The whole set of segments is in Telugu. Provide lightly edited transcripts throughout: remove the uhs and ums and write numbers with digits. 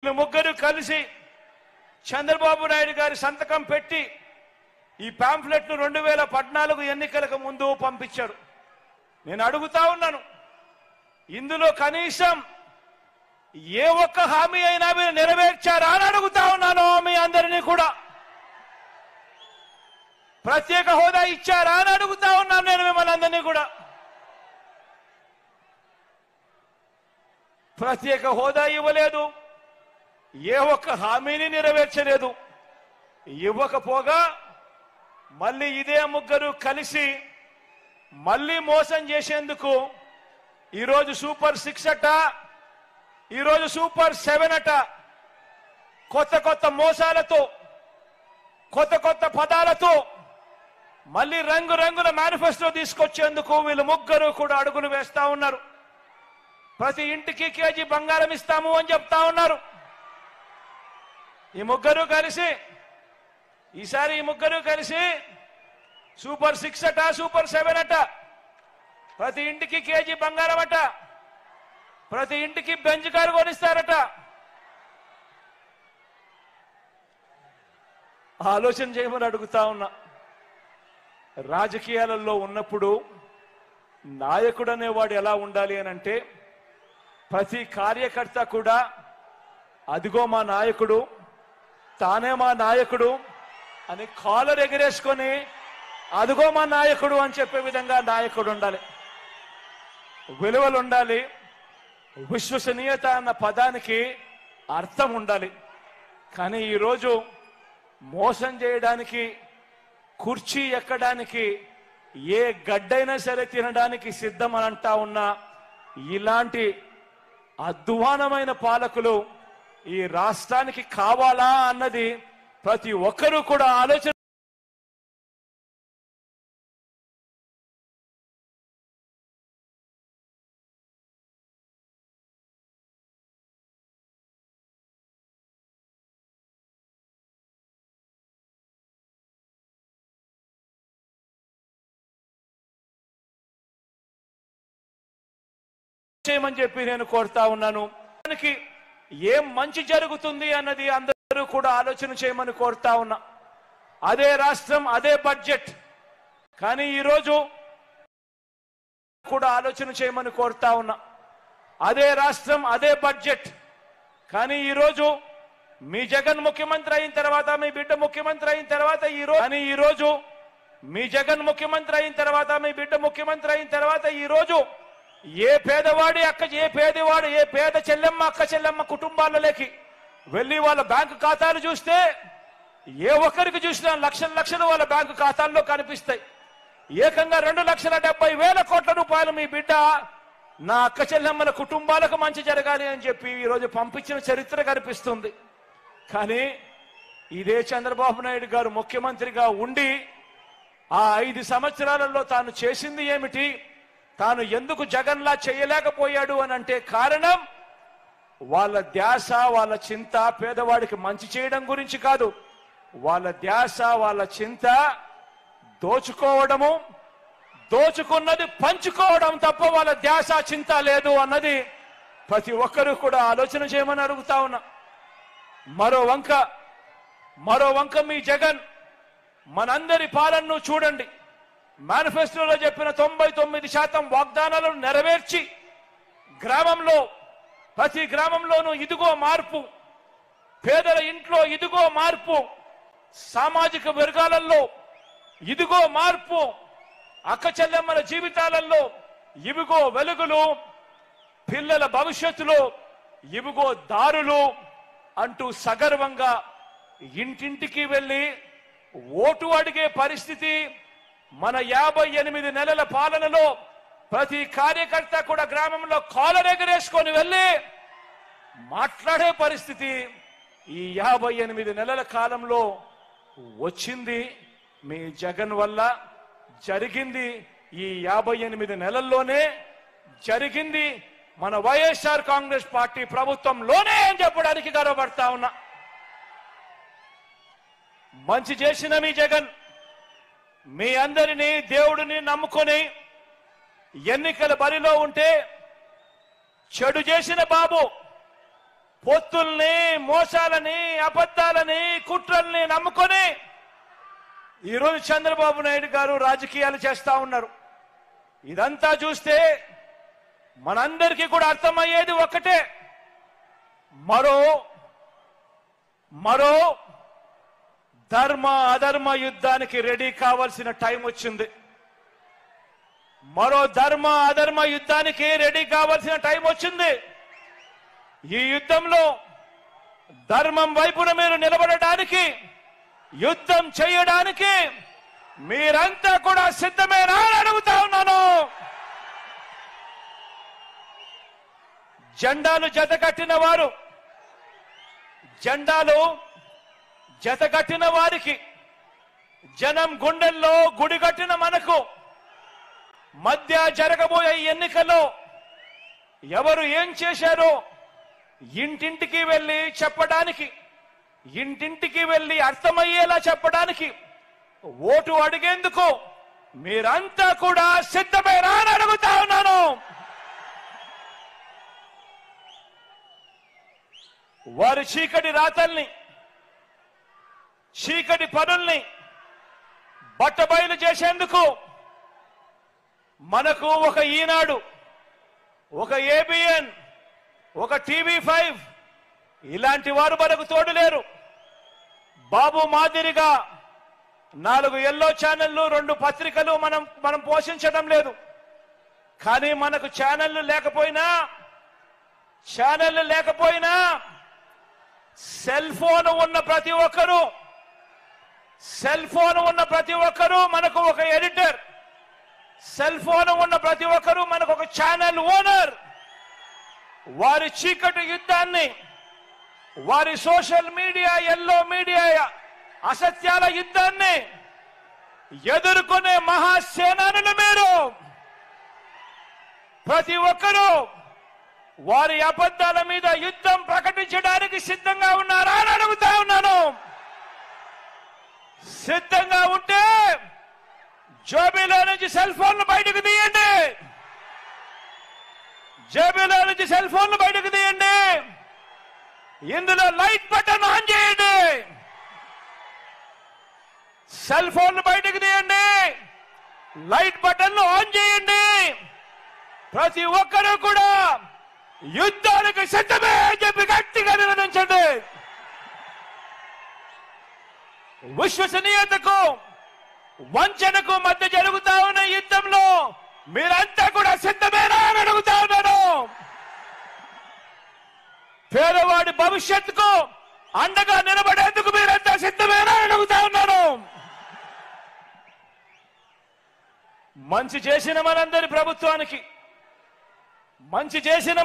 ముగ్గురు కలిసి చంద్రబాబు నాయుడు గారి సంతకం పెట్టి ఈ పాంఫ్లెట్ ను 2014 ఎన్నికలకు ముందు పంపించారు. నేను అడుగుతా ఉన్నాను, ఇందులో కనీసం ఏ ఒక్క హామీ అయినా మీరు నెరవేర్చారా అని అడుగుతా ఉన్నాను. మీ అందరినీ కూడా ప్రత్యేక హోదా ఇచ్చారా అని అడుగుతా ఉన్నాను నేను మిమ్మల్ని అందరినీ కూడా. ప్రత్యేక హోదా ఇవ్వలేదు, ఏ ఒక్క హామీని నెరవేర్చలేదు. ఇవ్వకపోగా మళ్ళీ ఇదే ముగ్గురు కలిసి మళ్ళీ మోసం చేసేందుకు ఈరోజు సూపర్ 6 అట, ఈరోజు సూపర్ 7 అట, కొత్త కొత్త మోసాలతో కొత్త కొత్త పదాలతో మళ్ళీ రంగురంగుల మేనిఫెస్టో తీసుకొచ్చేందుకు వీళ్ళు ముగ్గురు కూడా అడుగులు వేస్తా ఉన్నారు. ప్రతి ఇంటికి కేజీ బంగారం ఇస్తాము అని చెప్తా ఉన్నారు. ఈ ముగ్గురు కలిసి ఈసారి సూపర్ 6 అట, సూపర్ 7 అట, ప్రతి ఇంటికి కేజీ బంగారం అట, ప్రతి ఇంటికి బెంచ్ కారు కొనిస్తారట. ఆలోచన చేయమని అడుగుతా ఉన్నా. రాజకీయాలలో ఉన్నప్పుడు నాయకుడు అనేవాడు ఎలా ఉండాలి అని అంటే, ప్రతి కార్యకర్త కూడా అదిగో మా నాయకుడు, తానే మా నాయకుడు అని కాలర్ ఎగరేసుకొని అదిగో మా నాయకుడు అని చెప్పే విధంగా నాయకుడు ఉండాలి. విలువలు ఉండాలి, విశ్వసనీయత అన్న పదానికి అర్థం ఉండాలి. కానీ ఈరోజు మోసం చేయడానికి, కుర్చీ ఎక్కడానికి, ఏ గడ్డైనా సరే తినడానికి సిద్ధం అని అంటా ఉన్న ఇలాంటి అధ్వానమైన పాలకులు ఈ రాష్ట్రానికి కావాలా అన్నది ప్రతి ఒక్కరూ కూడా ఆలోచన చేయమని చెప్పి నేను కోరుతా ఉన్నాను. దానికి ఏం మంచి జరుగుతుంది అన్నది అందరూ కూడా ఆలోచన చేయమని కోరుతా ఉన్నా. అదే రాష్ట్రం, అదే బడ్జెట్, కానీ ఈరోజు కూడా ఆలోచన చేయమని కోరుతా ఉన్నా. అదే రాష్ట్రం, అదే బడ్జెట్, కానీ ఈరోజు మీ జగన్ ముఖ్యమంత్రి అయిన తర్వాత, మీ బిడ్డ ముఖ్యమంత్రి అయిన తర్వాత ఈరోజు మీ జగన్ ముఖ్యమంత్రి అయిన తర్వాత, మీ బిడ్డ ముఖ్యమంత్రి అయిన తర్వాత ఈరోజు ఏ పేదవాడి ఏ పేద చెల్లెమ్మ, అక్క చెల్లెమ్మ కుటుంబాలలోకి వెళ్ళి వాళ్ళ బ్యాంకు ఖాతాలు చూస్తే ఏ ఒక్కరికి చూసినా లక్షల లక్షలు వాళ్ళ బ్యాంకు ఖాతాల్లో కనిపిస్తాయి. ఏకంగా 2,70,000 కోట్ల రూపాయలు మీ బిడ్డ, నా అక్క చెల్లెమ్మల కుటుంబాలకు మంచి జరగాలి అని చెప్పి ఈరోజు పంపించిన చరిత్ర కనిపిస్తుంది. కానీ ఇదే చంద్రబాబు నాయుడు గారు ముఖ్యమంత్రిగా ఉండి ఆ 5 సంవత్సరాలలో తాను చేసింది ఏమిటి, తాను ఎందుకు జగన్లా చేయలేకపోయాడు అని అంటే కారణం వాళ్ళ ధ్యాస, వాళ్ళ చింత పేదవాడికి మంచి చేయడం గురించి కాదు. వాళ్ళ ధ్యాస, వాళ్ళ చింత దోచుకోవడము, దోచుకున్నది పంచుకోవడం తప్ప వాళ్ళ ధ్యాస, చింత లేదు అన్నది ప్రతి ఒక్కరూ కూడా ఆలోచన చేయమని అడుగుతా ఉన్నా. మరో వంక మీ జగన్ మనందరి పాలనను చూడండి. మేనిఫెస్టోలో చెప్పిన 99% వాగ్దానాలను నెరవేర్చి ప్రతి గ్రామంలోనూ ఇదిగో మార్పు, పేదల ఇంట్లో ఇదిగో మార్పు, సామాజిక వర్గాలలో ఇదిగో మార్పు, అక్క చెల్లెమ్మల జీవితాలలో ఇవిగో వెలుగులు, పిల్లల భవిష్యత్తులో ఇవిగో దారులు అంటూ సగర్వంగా ఇంటింటికి వెళ్ళి ఓటు అడిగే పరిస్థితి మన 58 నెలల పాలనలో ప్రతి కార్యకర్త కూడా గ్రామంలో కాలర్ ఎగరేసుకొని వెళ్ళి మాట్లాడే పరిస్థితి ఈ 58 నెలల కాలంలో వచ్చింది మీ జగన్ వల్ల. జరిగింది ఈ 58 నెలల్లోనే జరిగింది మన వైఎస్ఆర్ కాంగ్రెస్ పార్టీ ప్రభుత్వంలోనే అని చెప్పడానికి గర్వపడతా ఉన్నా. మంచి చేసిన మీ జగన్ మీ అందరినీ దేవుడిని నమ్ముకొని ఎన్నికల బరిలో ఉంటే చెడు చేసిన బాబు పొత్తుల్ని, మోసాలని, అబద్ధాలని, కుట్రల్ని నమ్ముకొని ఈరోజు చంద్రబాబు నాయుడు గారు రాజకీయాలు చేస్తా ఉన్నారు. ఇదంతా చూస్తే మనందరికీ కూడా అర్థమయ్యేది ఒక్కటే, మరో ధర్మ అధర్మ యుద్ధానికి రెడీ కావాల్సిన టైం వచ్చింది. మరో ధర్మ అధర్మ యుద్ధానికి రెడీ కావాల్సిన టైం వచ్చింది. ఈ యుద్ధంలో ధర్మం వైపున మీరు నిలబడడానికి, యుద్ధం చేయడానికి మీరంతా కూడా సిద్ధమేనా అని అడుగుతా ఉన్నాను. జెండాలు జతకట్టిన వారు, జెండాలు జతకట్టిన వారికి, జనం గుండెల్లో గుడి కట్టిన మనకు మధ్య జరగబోయే ఎన్నికల్లో ఎవరు ఏం చేశారో ఇంటింటికి వెళ్ళి చెప్పడానికి, ఇంటింటికి వెళ్ళి అర్థమయ్యేలా చెప్పడానికి, ఓటు అడిగేందుకు మీరంతా కూడా సిద్ధమేనా అని అడుగుతా ఉన్నాను. వారి చీకటి రాతల్ని, చీకటి పనుల్ని బట్టబయలు చేసేందుకు మనకు ఒక ఈనాడు, ఒక ఏబిఎన్, ఒక టీవీ5 ఇలాంటి వారు మనకు తోడు లేరు. బాబు మాదిరిగా 4 ఎల్లో ఛానళ్లు, 2 పత్రికలు మనం పోషించడం లేదు. కానీ మనకు ఛానళ్లు లేకపోయినా సెల్ ఫోన్ ఉన్న ప్రతి ఒక్కరూ మనకు ఒక ఎడిటర్, సెల్ ఫోన్ ఉన్న ప్రతి ఒక్కరూ మనకు ఒక ఛానల్ ఓనర్. వారి చీకటి యుద్ధాన్ని, వారి సోషల్ మీడియా, ఎల్లో మీడియా అసత్యాల యుద్ధాన్ని ఎదుర్కొనే మహాసేనానులు మీరు. ప్రతి ఒక్కరూ వారి అబద్ధాల మీద యుద్ధం ప్రకటించడానికి సిద్ధంగా ఉన్నారా అని అడుగుతా ఉన్నాను. సిద్ధంగా ఉంటే జేబులో నుంచి సెల్ ఫోన్లు బయటకు తీయండి, జేబులో నుంచి సెల్ ఫోన్లు బయటకు తీయండి, ఇందులో లైట్ బటన్ ఆన్ చేయండి, సెల్ ఫోన్లు బయటకు తీయండి, లైట్ బటన్లు ఆన్ చేయండి. ప్రతి ఒక్కరూ కూడా యుద్ధానికి సిద్ధమే అని చెప్పి గట్టిగా నిర్ణయించండి. విశ్వసనీయతకు వంచనకు మధ్య జరుగుతా ఉన్న యుద్ధంలో మీరంతా కూడా సిద్ధమేనా అని అడుగుతా ఉన్నాను. పేదవాడి భవిష్యత్తుకు అండగా నిలబడేందుకు మీరంతా సిద్ధమేనా అని అడుగుతా ఉన్నాను. మంచి చేసిన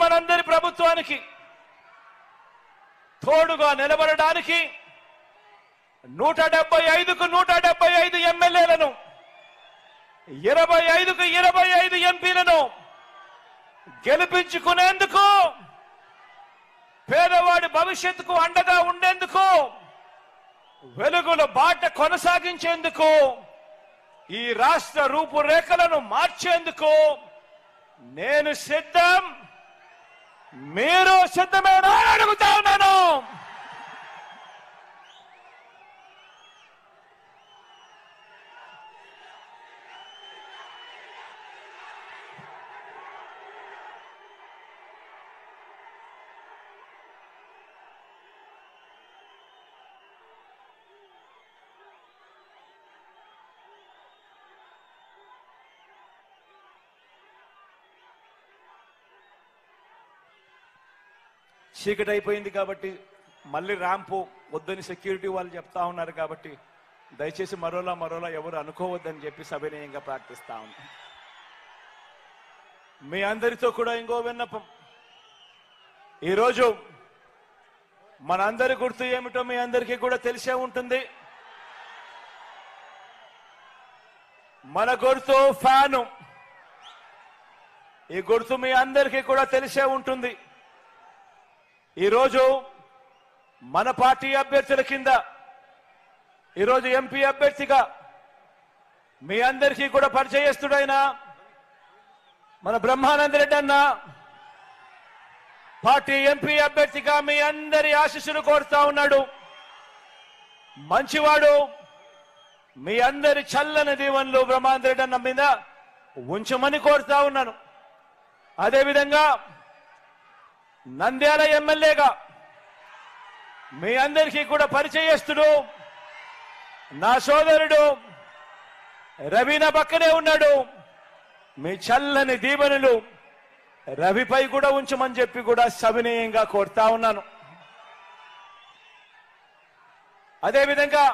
మనందరి ప్రభుత్వానికి తోడుగా నిలబడడానికి 175కు 175 ఎమ్మెల్యేలను, 25కు 25 ఎంపీలను గెలిపించుకునేందుకు, పేదవాడి భవిష్యత్తుకు అండగా ఉండేందుకు, వెలుగుల బాట కొనసాగించేందుకు, ఈ రాష్ట్ర రూపురేఖలను మార్చేందుకు నేను సిద్ధం. మీరు సిద్ధమేనా అని అడుగుతా ఉన్నాను. చీకటి అయిపోయింది కాబట్టి మళ్ళీ ర్యాంపు వద్దని సెక్యూరిటీ వాళ్ళు చెప్తా ఉన్నారు కాబట్టి దయచేసి మరోలా ఎవరు అనుకోవద్దని చెప్పి సవినయంగా ప్రార్థిస్తా ఉన్నాను. మీ అందరితో కూడా ఇంకో విన్నపం. ఈరోజు మనందరి గుర్తు ఏమిటో మీ అందరికీ కూడా తెలిసే ఉంటుంది. మన గుర్తు ఫ్యాను. ఈ గుర్తు మీ అందరికీ కూడా తెలిసే ఉంటుంది. ఈరోజు మన పార్టీ అభ్యర్థుల కింద ఈరోజు ఎంపీ అభ్యర్థిగా మీ అందరికీ కూడా పరిచయస్తుడైన మన బ్రహ్మానంద రెడ్డి అన్న పార్టీ ఎంపీ అభ్యర్థిగా మీ అందరి ఆశీస్సులు కోరుతా ఉన్నాడు. మంచివాడు, మీ అందరి చల్లని దీవెనలు బ్రహ్మాందరెడ్డి అన్న మీద ఉంచమని కోరుతా ఉన్నాను. అదేవిధంగా నంద్యాల ఎమ్మెల్యేగా మీ అందరికీ కూడా పరిచయస్తుడు నా సోదరుడు రవి నా పక్కనే ఉన్నాడు. మీ చల్లని దీవెనలు రవిపై కూడా ఉంచమని చెప్పి కూడా సవినయంగా కోరుతా ఉన్నాను. అదేవిధంగా